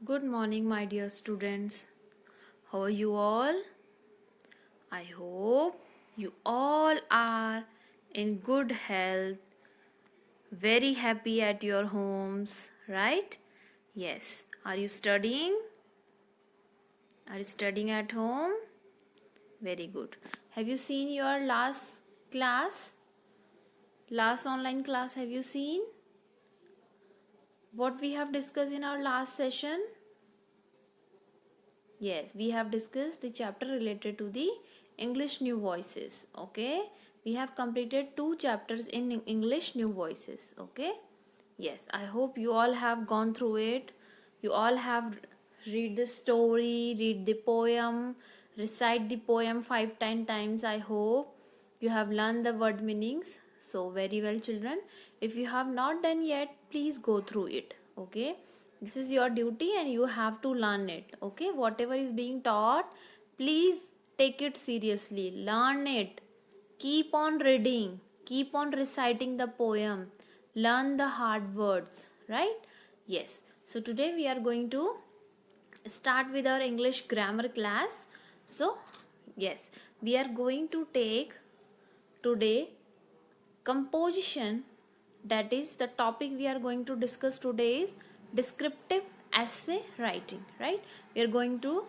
Good morning, my dear students. How are you all? I hope you all are in good health, very happy at your homes, right? Yes. Are you studying? Are you studying at home? Very good. Have you seen your last class? Last online class, have you seen? What we have discussed in our last session? Yes, we have discussed the chapter related to the English New Voices. Okay, we have completed 2 chapters in English New Voices. Okay, yes, I hope you all have gone through it. You all have read the story, read the poem, recite the poem 5-10 times. I hope you have learned the word meanings. So, very well, children. If you have not done yet, please go through it. Okay, this is your duty and you have to learn it. Okay, whatever is being taught, please take it seriously, learn it, keep on reading, keep on reciting the poem, learn the hard words, right? Yes, so today we are going to start with our English grammar class. So yes, we are going to take today composition. That is the topic we are going to discuss today is descriptive essay writing, right? We are going to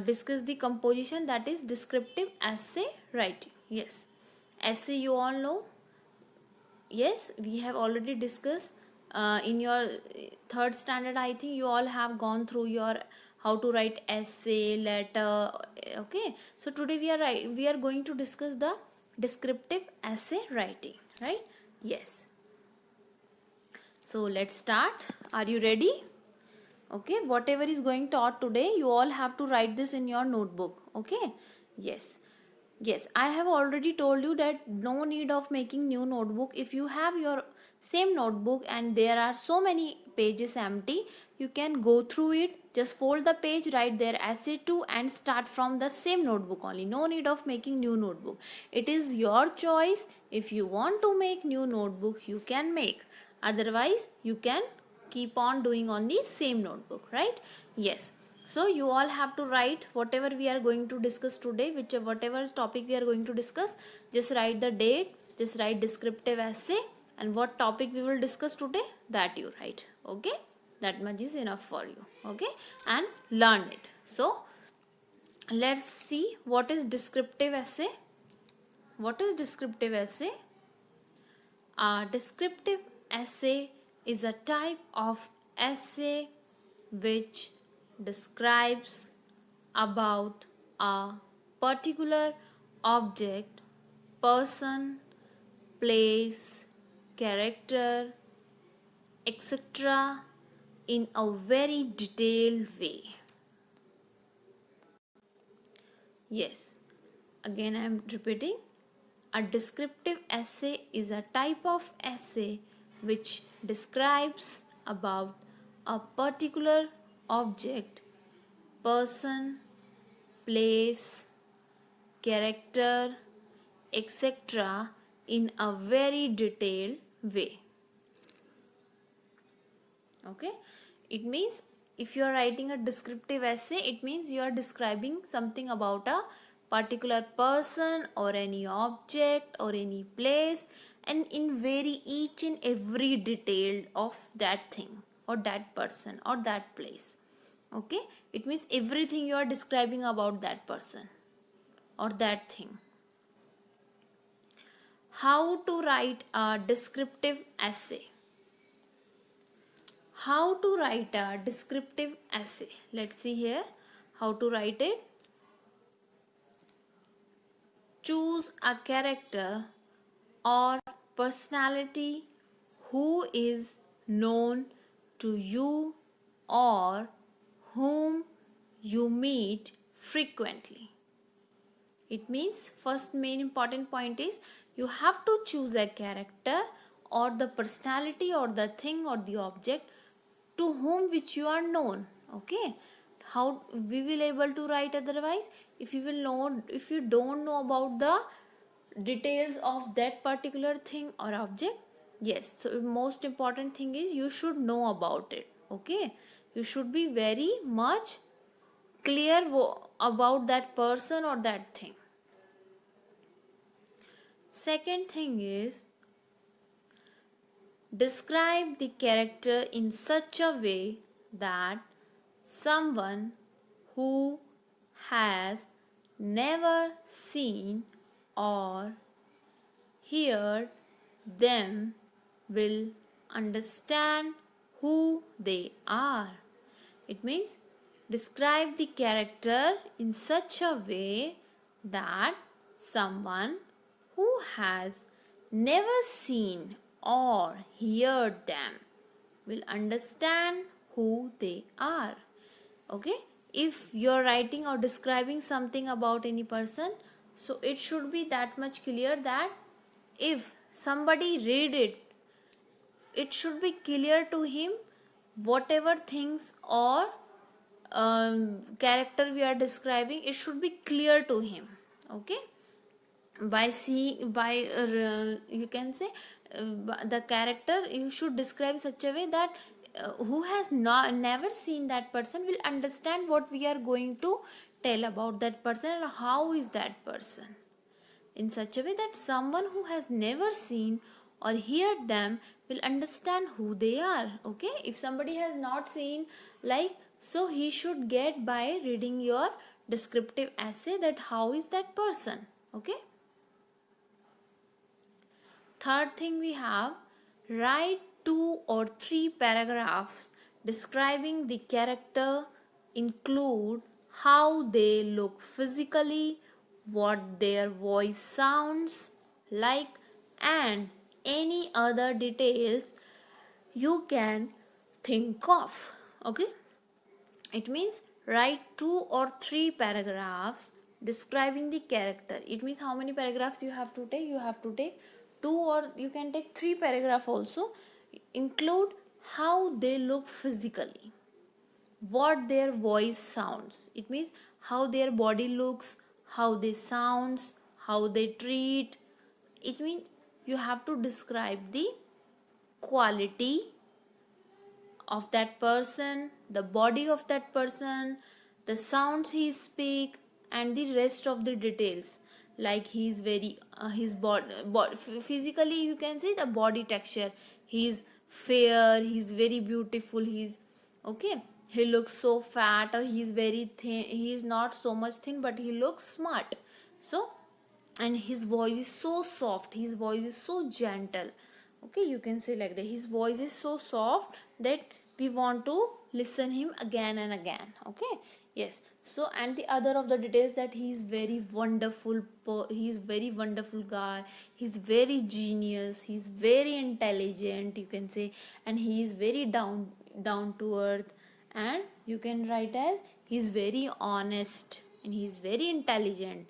discuss the composition, that is descriptive essay writing. Yes, essay you all know. Yes, we have already discussed in your third standard. I think you all have gone through your how to write essay, letter. Okay, so today we are going to discuss the descriptive essay writing, right? Yes, so let's start. Are you ready? Okay, whatever is going taught today, you all have to write this in your notebook. Okay, yes. Yes, I have already told you that no need of making new notebook. If you have your same notebook and there are so many pages empty, you can go through it. Just fold the page, write their essay too, and start from the same notebook only. No need of making new notebook. It is your choice. If you want to make new notebook, you can make. Otherwise, you can keep on doing on the same notebook, right? Yes, so you all have to write whatever we are going to discuss today, whatever topic we are going to discuss. Just write the date, just write descriptive essay, and what topic we will discuss today, that you write. Okay, that much is enough for you. Okay, and learn it. So let's see what is descriptive essay. What is descriptive essay? A descriptive essay is a type of essay which describes about a particular object, person, place, character, etc. in a very detailed way. Yes, again I am repeating. A descriptive essay is a type of essay which describes about a particular object, person, place, character, etc. in a very detailed way. Okay, it means if you are writing a descriptive essay, it means you are describing something about a particular person or any object or any place, and in very each and every detail of that thing or that person or that place. Okay, it means everything you are describing about that person or that thing. How to write a descriptive essay? How to write a descriptive essay? Let's see here how to write it. Choose a character or personality who is known to you or whom you meet frequently. It means first main important point is you have to choose a character or the personality or the thing or the object to whom which you are known. Okay, how we will able to write otherwise? If you will know, if you don't know about the details of that particular thing or object, yes, so most important thing is you should know about it. Okay, You should be very much clear about that person or that thing. Second thing is, describe the character in such a way that someone who has never seen or heard them will understand who they are. It means describe the character in such a way that someone who has never seen or heard them will understand who they are. Okay, if you're writing or describing something about any person, so it should be that much clear that if somebody read it, it should be clear to him whatever things or character we are describing, it should be clear to him. Okay, by seeing, by you can say the character you should describe such a way that who has not never seen that person will understand what we are going to tell about that person and how is that person, in such a way that someone who has never seen or heard them will understand who they are. Okay, if somebody has not seen, like, so he should get by reading your descriptive essay that how is that person. Okay, third thing we have, write 2 or 3 paragraphs describing the character, include how they look physically, what their voice sounds like, and any other details you can think of. Okay, it means write 2 or 3 paragraphs describing the character. It means how many paragraphs you have to take? You have to take 2 or you can take 3 paragraph also. Include how they look physically, what their voice sounds. It means how their body looks, how they sounds, how they treat. It means you have to describe the quality of that person, the body of that person, the sounds he speak, and the rest of the details. Like he is very his body physically you can say the body texture. He is fair. He is very beautiful. He is okay. He looks so fat, or he is very thin. He is not so much thin, but he looks smart. So, and his voice is so soft. His voice is so gentle. Okay, you can say like that. His voice is so soft that we want to listen him again and again. Okay, yes. So, and the other of the details that he is very wonderful. He is very wonderful guy. He's very genius. He's very intelligent. You can say, and he is very down to earth. And you can write as he's very honest and he's very intelligent.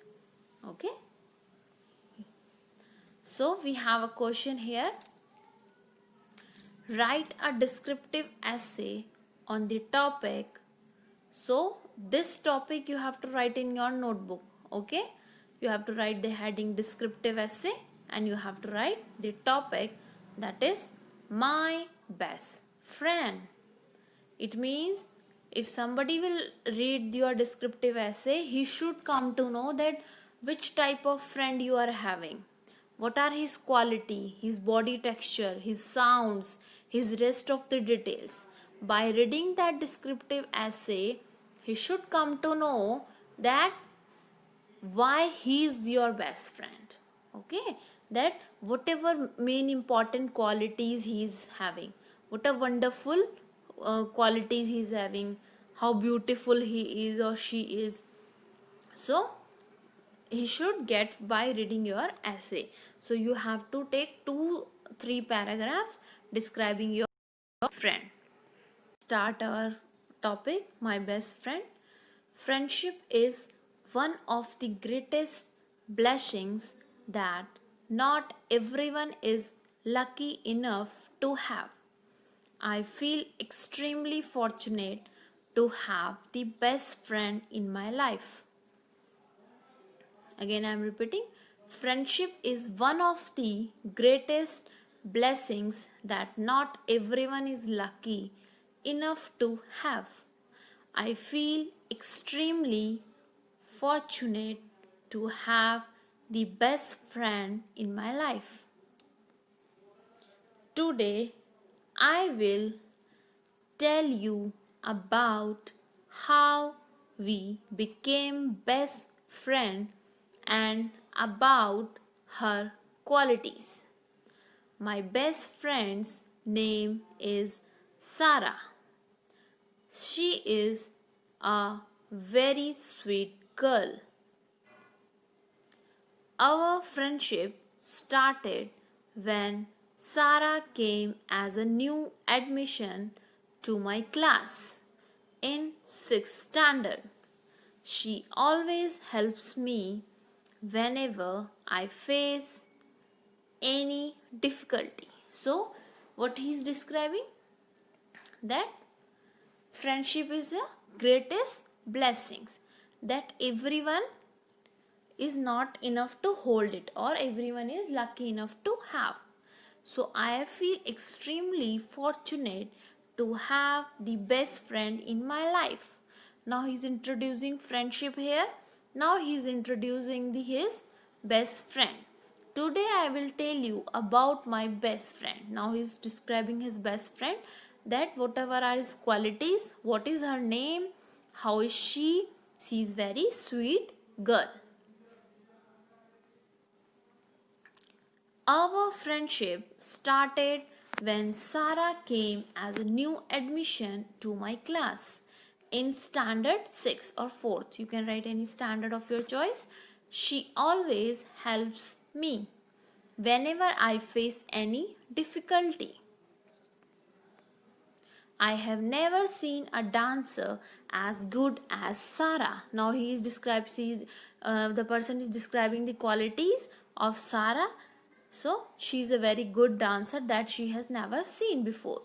Okay. So we have a question here. Write a descriptive essay on the topic. So this topic you have to write in your notebook. Okay, you have to write the heading descriptive essay and you have to write the topic, that is my best friend. It means if somebody will read your descriptive essay, he should come to know that which type of friend you are having. What are his quality, his body texture, his sounds, his rest of the details. By reading that descriptive essay, he should come to know that why he is your best friend. Okay, that whatever main important qualities he is having, what a wonderful qualities he is having, how beautiful he is or she is. So he should get by reading your essay. So you have to take 2-3 paragraphs describing your friend. Start our topic, my best friend. Friendship is one of the greatest blessings that not everyone is lucky enough to have. I feel extremely fortunate to have the best friend in my life. Again, I am repeating, friendship is one of the greatest blessings that not everyone is lucky enough to have. I feel extremely fortunate to have the best friend in my life. Today, I will tell you about how we became best friend and about her qualities. My best friend's name is Sarah. She is a very sweet girl. Our friendship started when Sarah came as a new admission to my class in 6th standard. She always helps me whenever I face any difficulty. So, what he is describing? That friendship is the greatest blessings, that everyone is not enough to hold it, or everyone is lucky enough to have. So I feel extremely fortunate to have the best friend in my life. Now he's introducing friendship here. Now he's introducing his best friend. Today I will tell you about my best friend. Now he's describing his best friend, that whatever are his qualities, what is her name, how is she is very sweet girl. Our friendship started when Sarah came as a new admission to my class in standard 6 or 4th. You can write any standard of your choice. She always helps me whenever I face any difficulty. I have never seen a dancer as good as Sarah. Now the person is describing the qualities of Sarah. So she is a very good dancer that she has never seen before.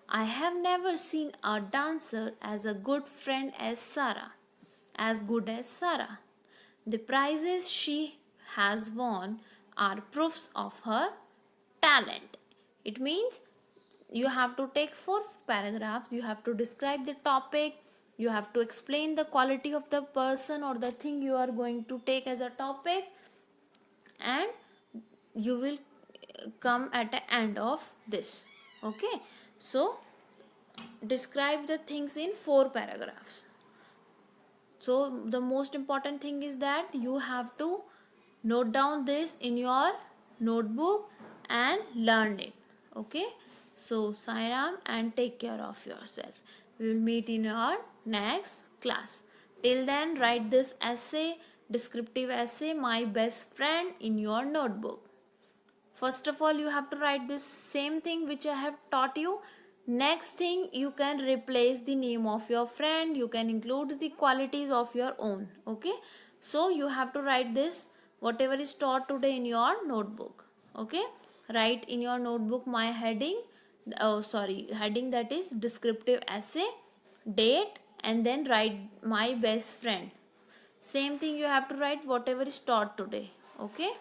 I have never seen a dancer as a good friend as Sarah, as good as Sarah. The prizes she has won are proofs of her talent. It means you have to take 4 paragraphs, you have to describe the topic, you have to explain the quality of the person or the thing you are going to take as a topic, and you will come at the end of this. Okay, so describe the things in 4 paragraphs. So the most important thing is that you have to note down this in your notebook and learn it. Okay, so Sairam, and take care of yourself. We will meet in our next class. Till then, write this essay, descriptive essay, my best friend, in your notebook. First of all, you have to write this same thing which I have taught you. Next thing, you can replace the name of your friend. You can include the qualities of your own. Okay. So you have to write this whatever is taught today in your notebook. Okay. Write in your notebook my heading. Heading, that is descriptive essay, date, and then write my best friend. Same thing you have to write whatever is taught today. Okay.